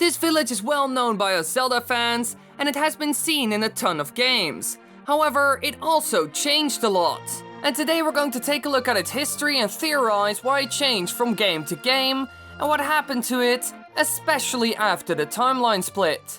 This village is well known by us Zelda fans, and it has been seen in a ton of games. However, it also changed a lot. And today we're going to take a look at its history and theorize why it changed from game to game, and what happened to it, especially after the timeline split.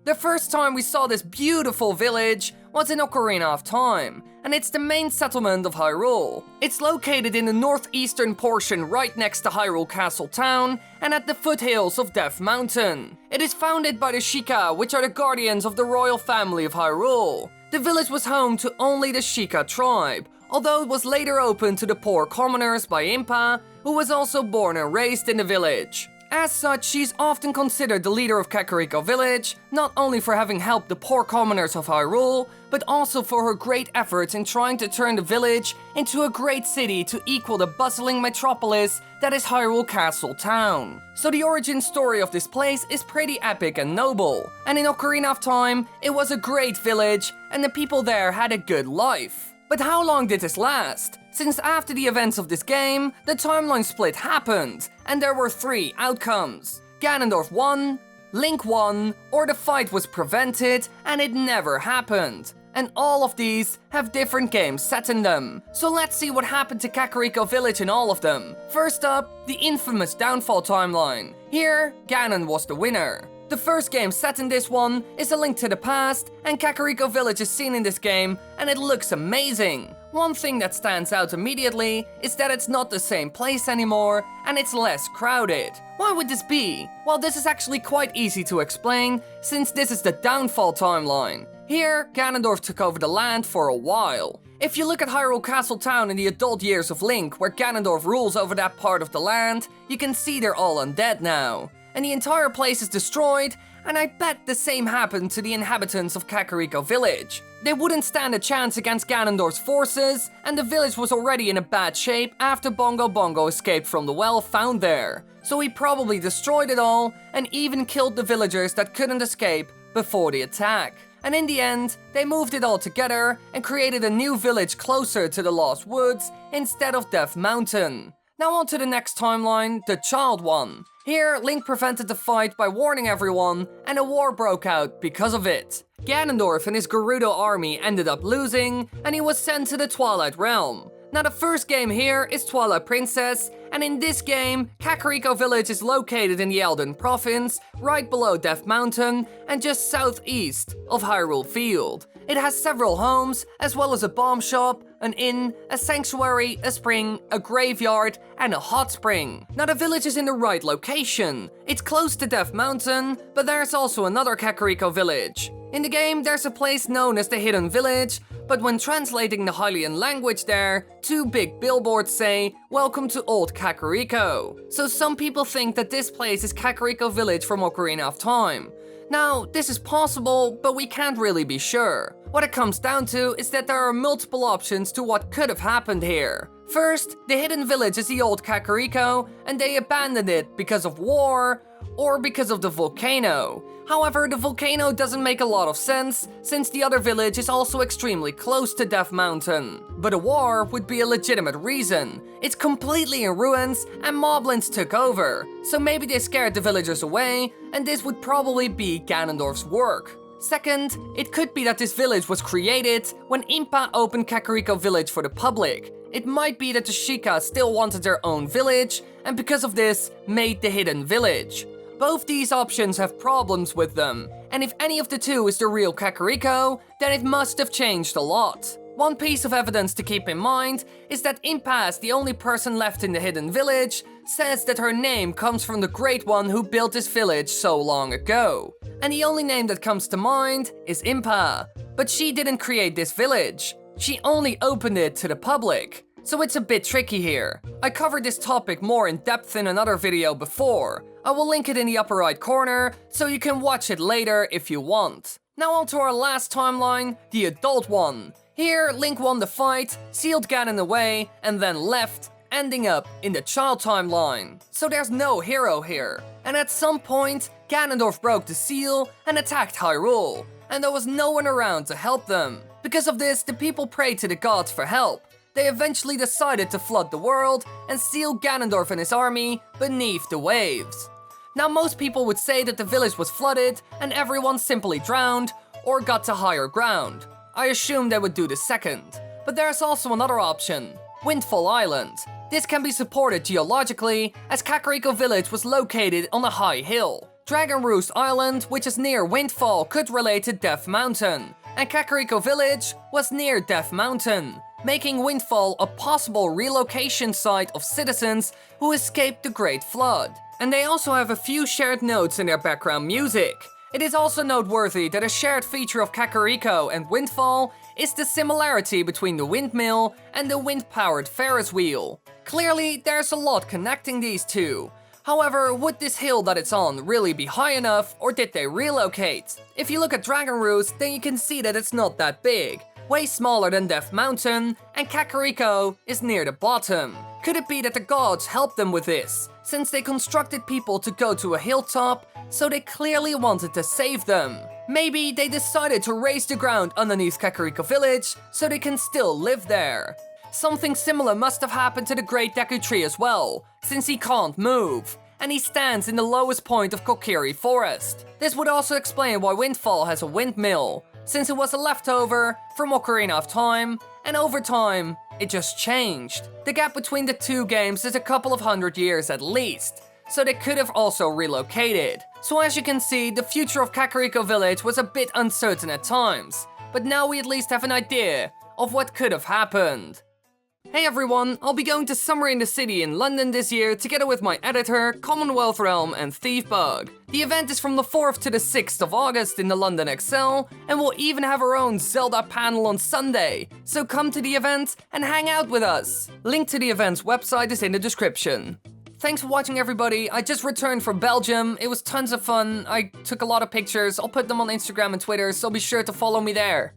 The first time we saw this beautiful village was in Ocarina of Time, and it's the main settlement of Hyrule. It's located in the northeastern portion right next to Hyrule Castle Town and at the foothills of Death Mountain. It is founded by the sheikah, which are the guardians of the royal family of Hyrule. The village was home to only the sheikah tribe, although it was later opened to the poor commoners by Impa, who was also born and raised in the village. As such, she's often considered the leader of KAKARIKO village, not only for having helped the poor commoners of Hyrule, but also for her great efforts in trying to turn the village into a great city to equal the bustling metropolis that is Hyrule Castle Town. So the origin story of this place is pretty epic and noble, and in Ocarina of Time, it was a great village, and the people there had a good life. But how long did this last? Since after the events of this game, the timeline split happened, and there were 3 outcomes. Ganondorf won, Link won, or the fight was prevented and it never happened. And all of these have different games set in them. So let's see what happened to KAKARIKO village in all of them. First up, the infamous downfall timeline. Here, Ganon was the winner. The first game set in this one is A Link to the Past, and KAKARIKO village is seen in this game, and it looks amazing. One thing that stands out immediately is that it's not the same place anymore, and it's less crowded. Why would this be? Well, this is actually quite easy to explain, since this is the downfall timeline. Here, Ganondorf took over the land for a while. If you look at Hyrule Castle Town in the adult years of Link, where Ganondorf rules over that part of the land, you can see they're all undead now. And the entire place is destroyed, and I bet the same happened to the inhabitants of KAKARIKO village. They wouldn't stand a chance against Ganondorf's forces, and the village was already in a bad shape after Bongo escaped from the well found there. So he probably destroyed it all, and even killed the villagers that couldn't escape before the attack. And in the end, they moved it all together and created a new village closer to the Lost Woods instead of Death Mountain. Now on to the next timeline, the child one. Here, Link prevented the fight by warning everyone, and a war broke out because of it. Ganondorf and his Gerudo army ended up losing, and he was sent to the Twilight Realm. Now the first game here is Twilight Princess, and in this game, KAKARIKO village is located in the Eldin province, right below Death Mountain, and just southeast of Hyrule Field. It has several homes, as well as a bomb shop, an inn, a sanctuary, a spring, a graveyard, and a hot spring. Now the village is in the right location. It's close to Death Mountain, but there's also another KAKARIKO village. In the game, there's a place known as the Hidden Village, but when translating the Hylian language there, 2 big billboards say, "Welcome to Old KAKARIKO." So some people think that this place is KAKARIKO village from Ocarina of Time. Now, this is possible, but we can't really be sure. What it comes down to is that there are multiple options to what could have happened here. First, the Hidden Village is the old KAKARIKO, and they abandoned it because of war, or because of the volcano. However, the volcano doesn't make a lot of sense, since the other village is also extremely close to Death Mountain. But a war would be a legitimate reason. It's completely in ruins, and moblins took over, so maybe they scared the villagers away, and this would probably be Ganondorf's work. Second, it could be that this village was created when Impa opened KAKARIKO village for the public. It might be that the sheikah still wanted their own village, and because of this, made the Hidden Village. Both these options have problems with them, and if any of the two is the real KAKARIKO, then it must have changed a lot. One piece of evidence to keep in mind is that Impa, the only person left in the Hidden Village, says that her name comes from the Great One who built this village so long ago. And the only name that comes to mind is Impa, but she didn't create this village. She only opened it to the public. So it's a bit tricky here. I covered this topic more in depth in another video before. I will link it in the upper right corner, so you can watch it later if you want. Now on to our last timeline, the adult one. Here, Link won the fight, sealed Ganon away, and then left, ending up in the child timeline. So there's no hero here. And at some point, Ganondorf broke the seal and attacked Hyrule, and there was no one around to help them. Because of this, the people prayed to the gods for help. They eventually decided to flood the world and seal Ganondorf and his army beneath the waves. Now most people would say that the village was flooded and everyone simply drowned or got to higher ground. I assume they would do the second. But there's also another option, Windfall Island. This can be supported geologically as Kakariko village was located on a high hill. Dragon Roost Island, which is near Windfall, could relate to Death Mountain, and Kakariko village was near Death Mountain, making Windfall a possible relocation site of citizens who escaped the Great Flood. And they also have a few shared notes in their background music. It is also noteworthy that a shared feature of Kakariko and Windfall is the similarity between the windmill and the wind-powered Ferris wheel. Clearly, there's a lot connecting these two. However, would this hill that it's on really be high enough, or did they relocate? If you look at Dragon Roost, then you can see that it's not that big, way smaller than Death Mountain, and Kakariko is near the bottom. Could it be that the gods helped them with this, since they constructed people to go to a hilltop, so they clearly wanted to save them? Maybe they decided to raise the ground underneath Kakariko village, so they can still live there. Something similar must have happened to the Great Deku Tree as well, since he can't move, and he stands in the lowest point of Kokiri Forest. This would also explain why Windfall has a windmill, since it was a leftover from Ocarina of Time, and over time, it just changed. The gap between the two games is a couple of 100 years at least, so they could have also relocated. So as you can see, the future of Kakariko Village was a bit uncertain at times, but now we at least have an idea of what could have happened. Hey everyone, I'll be going to Summer in the City in London this year together with my editor, Commonwealth Realm and Thiefbug. The event is from the 4th to the 6th of August in the London Excel, and we'll even have our own Zelda panel on Sunday, so come to the event and hang out with us. Link to the event's website is in the description. Thanks for watching everybody, I just returned from Belgium, it was tons of fun, I took a lot of pictures, I'll put them on Instagram and Twitter, so be sure to follow me there.